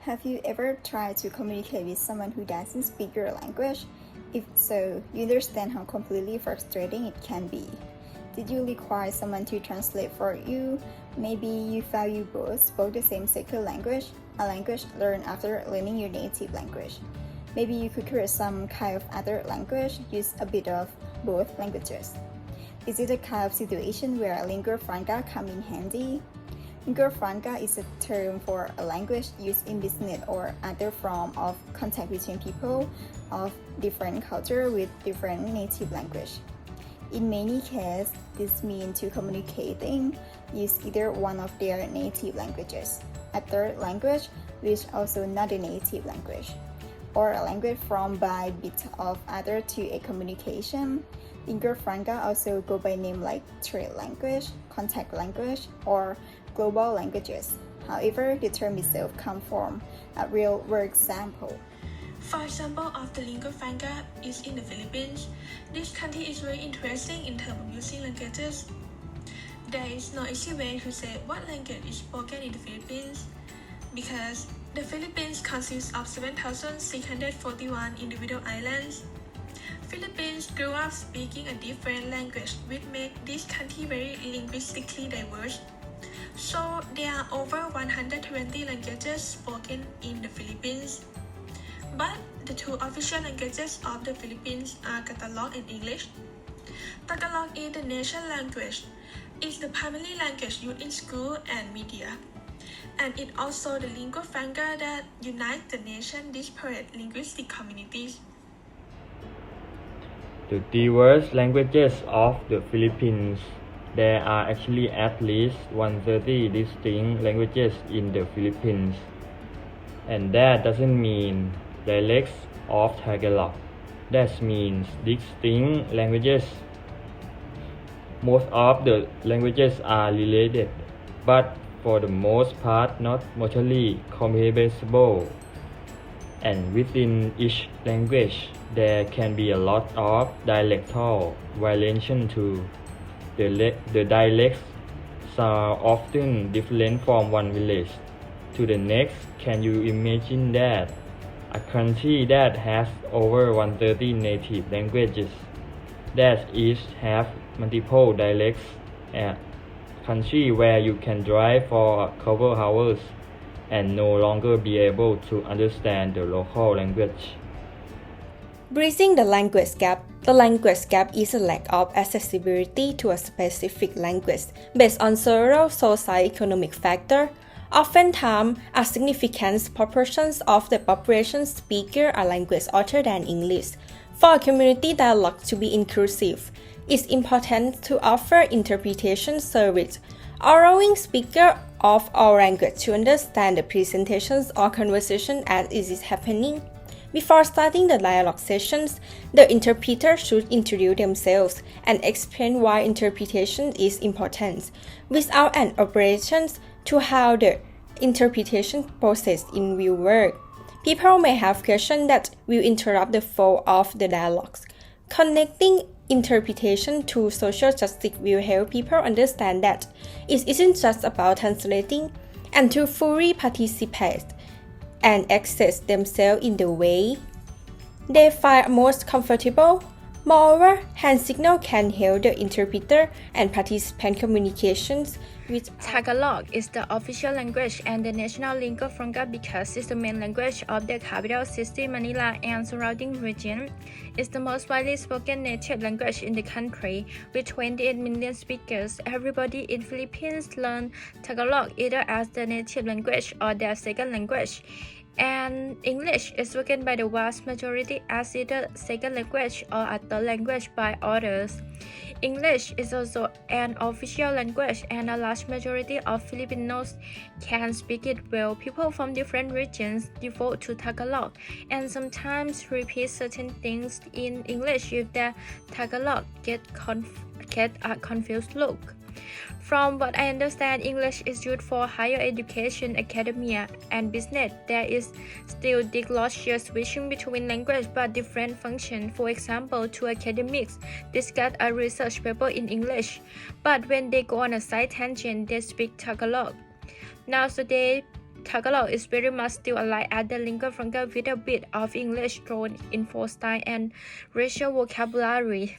Have you ever tried to communicate with someone who doesn't speak your language? If so, you understand how completely frustrating it can be. Did you require someone to translate for you? Maybe you felt you both spoke the same second language, a language learned after learning your native language. Maybe you could create some kind of other language, use a bit of both languages. Is it a kind of situation where lingua franca come in handy? Lingua franca is a term for a language used in business or other form of contact between people of different culture with different native language. In many cases, this means to communicating use either one of their native languages, a third language which also not a native language, or a language formed by bit of other to a communication. Lingua franca also go by name like trade language, contact language, or global languages. However, the term itself comes from a real-world example. For example of the lingua franca is in the Philippines. This country is very interesting in terms of using languages. There is no easy way to say what language is spoken in the Philippines because the Philippines consists of 7,641 individual islands. Philippines grew up speaking a different language which makes this country very linguistically diverse. So there are over 120 languages spoken in the Philippines. But the two official languages of the Philippines are Tagalog and English. Tagalog is the national language. It's the primary language used in school and media. And it also the lingua franca that unites the nation's disparate linguistic communities. The diverse languages of the Philippines. There are actually at least 130 distinct languages in the Philippines. And that doesn't mean dialects of Tagalog. That means distinct languages. Most of the languages are related, but for the most part not mutually comprehensible. And within each language, there can be a lot of dialectal variation too. The dialects are often different from one village to the next. Can you imagine that? A country that has over 130 native languages, that each have multiple dialects, a country where you can drive for a couple hours and no longer be able to understand the local language. Bridging the language gap. The language gap is a lack of accessibility to a specific language based on several socio-economic factors. Oftentimes, a significant proportion of the population speak a language other than English. For a community dialogue to be inclusive, it's important to offer interpretation service, allowing speakers of all languages to understand the presentations or conversation as it is happening. Before starting the dialogue sessions, the interpreter should introduce themselves and explain why interpretation is important, without an operation to how the interpretation process in real work. People may have questions that will interrupt the flow of the dialogues. Connecting interpretation to social justice will help people understand that it isn't just about translating, and to fully participate and access themselves in the way they find most comfortable. Moreover, hand signal can help the interpreter and participant communications with Tagalog is the official language and the national lingua franca because it's the main language of the capital city Manila and surrounding region. It's the most widely spoken native language in the country with 28 million speakers. Everybody in Philippines learn Tagalog either as their native language or their second language. And English is spoken by the vast majority as either second language or a third language by others. English is also an official language and a large majority of Filipinos can speak it well. People from different regions default to Tagalog and sometimes repeat certain things in English if their Tagalog get a confused look. From what I understand, English is used for higher education, academia, and business. There is still diglossia switching between language but different function. For example, two academics discuss a research paper in English, but when they go on a side tangent, they speak Tagalog. Nowadays, Tagalog is very much still alive as the lingua franca with a bit of English thrown in for style and racial vocabulary.